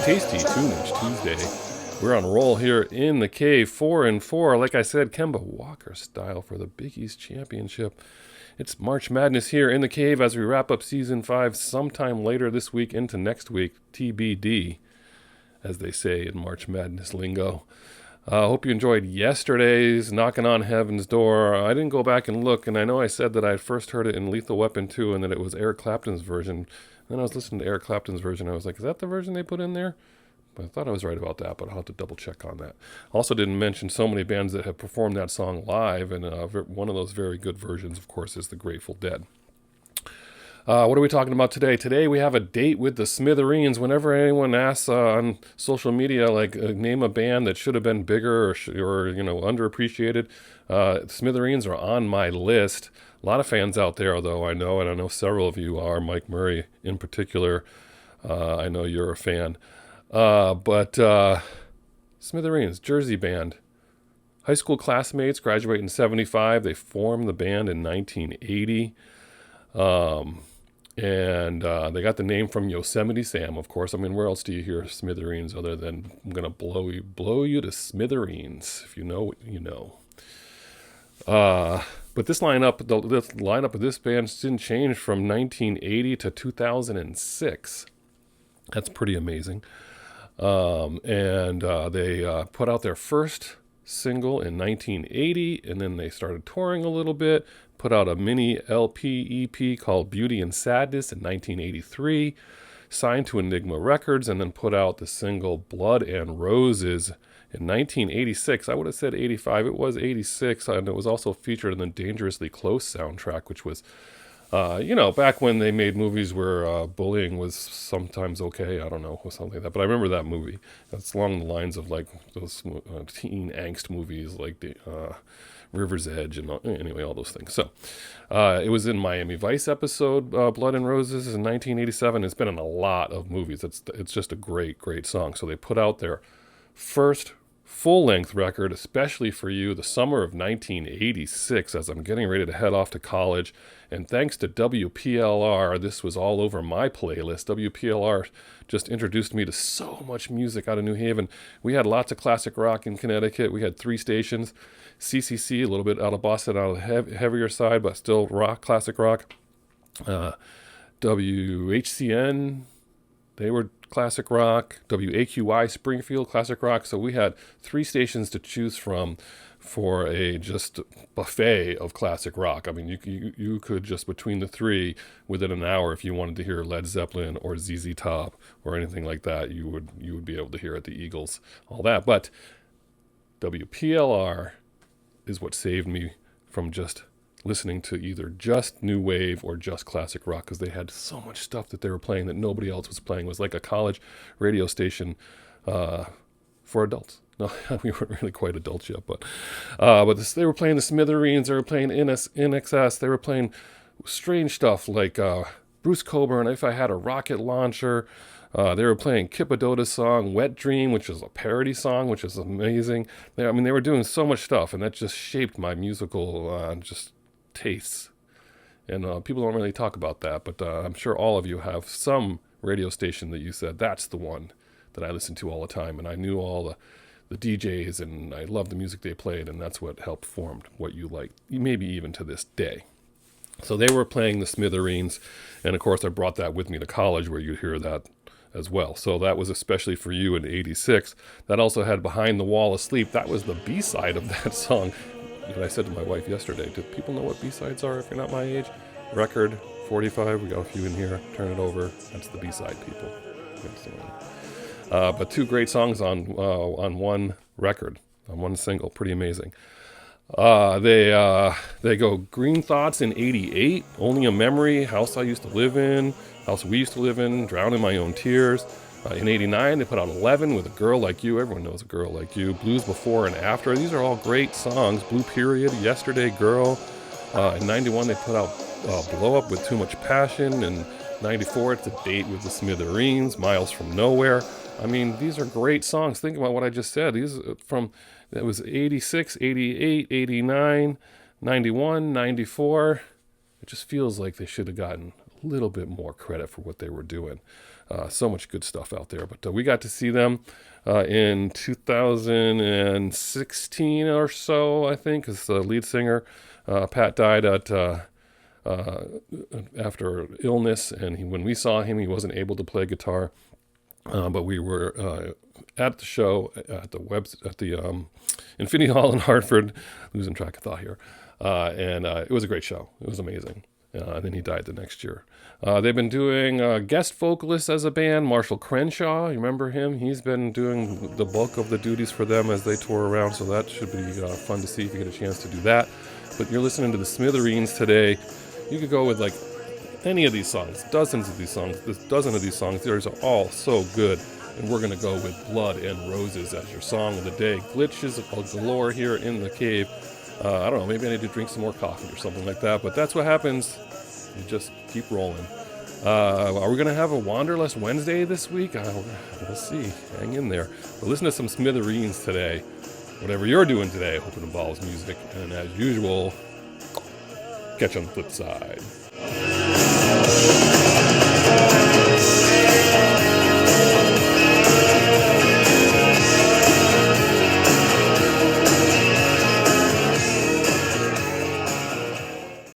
tasty 2-inch Tuesday. We're on roll here in the cave, 4-4. Like I said, Kemba Walker style for the Big East Championship. It's March Madness here in the cave as we wrap up Season 5 sometime later this week into next week. TBD, as they say in March Madness lingo. I hope you enjoyed yesterday's Knocking on Heaven's Door. I didn't go back and look, and I know I said that I first heard it in Lethal Weapon 2 and that it was Eric Clapton's version. Then I was listening to Eric Clapton's version. I was like, is that the version they put in there? But I thought I was right about that, but I'll have to double check on that. Also didn't mention so many bands that have performed that song live, and one of those very good versions, of course, is the Grateful Dead. What are we talking about today? Today we have a date with the Smithereens. Whenever anyone asks on social media, like name a band that should have been bigger or underappreciated, Smithereens are on my list. A lot of fans out there, though, I know, and I know several of you are. Mike Murray in particular. I know you're a fan. But Smithereens, Jersey band. High school classmates, graduate in 75. They formed the band in 1980. And they got the name from Yosemite Sam, of course. I mean, where else do you hear Smithereens other than I'm going to blow you to smithereens? If you know what you know. But this lineup, the lineup of this band didn't change from 1980 to 2006. That's pretty amazing. They put out their first single in 1980, and then they started touring a little bit, put out a mini LP EP called Beauty and Sadness in 1983, signed to Enigma Records, and then put out the single Blood and Roses in 1986. I would have said 85. It was 86, and it was also featured in the Dangerously Close soundtrack, which was back when they made movies where bullying was sometimes okay. I don't know, or something like that. But I remember that movie. That's along the lines of like those teen angst movies like the River's Edge and anyway, all those things. So it was in Miami Vice episode Blood and Roses in 1987. It's been in a lot of movies. It's just a great, great song. So they put out their first full-length record, especially for you, the summer of 1986, as I'm getting ready to head off to college. And thanks to WPLR, this was all over my playlist. WPLR just introduced me to so much music out of New Haven. We had lots of classic rock in Connecticut. We had 3 stations. CCC, a little bit out of Boston, out of the heavier side, but still rock, classic rock. WHCN, they were classic rock. WAQY, Springfield, classic rock. So we had 3 stations to choose from for a just buffet of classic rock. I mean, you could just between the 3 within an hour, if you wanted to hear Led Zeppelin or ZZ Top or anything like that, you would be able to hear at the Eagles, all that. But WPLR is what saved me from just listening to either just new wave or just classic rock, because they had so much stuff that they were playing that nobody else was playing. It was like a college radio station for adults. No, we weren't really quite adults yet, but they were playing the Smithereens, they were playing INXS, they were playing strange stuff like Bruce Coburn, If I Had a Rocket Launcher. They were playing Kipadota's song, Wet Dream, which is a parody song, which is amazing. They were doing so much stuff, and that just shaped my musical tastes. And people don't really talk about that, but I'm sure all of you have some radio station that you said, that's the one that I listen to all the time. And I knew all the DJs, and I loved the music they played, and that's what helped form what you like, maybe even to this day. So they were playing the Smithereens, and of course I brought that with me to college where you'd hear that as well. So that was especially for you in 86. That also had Behind the Wall Asleep. That was the B-side of that song. And I said to my wife yesterday, do people know what B-sides are if you're not my age? Record, 45, we got a few in here, turn it over. That's the B-side, people. But 2 great songs on one record, on one single, pretty amazing. They go Green Thoughts in 88, Only a Memory, House I Used to Live In, House We Used to Live In, Drown in My Own Tears. In 89, they put out 11 with A Girl Like You. Everyone knows A Girl Like You. Blues Before and After. These are all great songs. Blue Period, Yesterday Girl. In 91, they put out Blow Up with Too Much Passion. In 94, it's A Date with the Smithereens, Miles from Nowhere. I mean, these are great songs. Think about what I just said. These it was 86, 88, 89, 91, 94. It just feels like they should have gotten a little bit more credit for what they were doing. So much good stuff out there. But we got to see them in 2016 or so, I think, as the lead singer. Pat died after illness, and when we saw him, he wasn't able to play guitar. But we were at the show at the Infinity Hall in Hartford, losing track of thought here, and it was a great show. It was amazing. Then he died the next year. They've been doing guest vocalists as a band. Marshall Crenshaw, you remember him? He's been doing the bulk of the duties for them as they tour around, so that should be fun to see if you get a chance to do that. But you're listening to the Smithereens today. You could go with like any of these songs, dozens of these songs, this dozen of these songs. These are all so good. And we're going to go with Blood and Roses as your song of the day. Glitches galore here in the cave. I don't know, maybe I need to drink some more coffee or something like that, but that's what happens. You just keep rolling. Are we going to have a Wanderlust Wednesday this week? We'll see. Hang in there. But listen to some Smithereens today. Whatever you're doing today, I hope it involves music. And as usual, catch you on the flip side.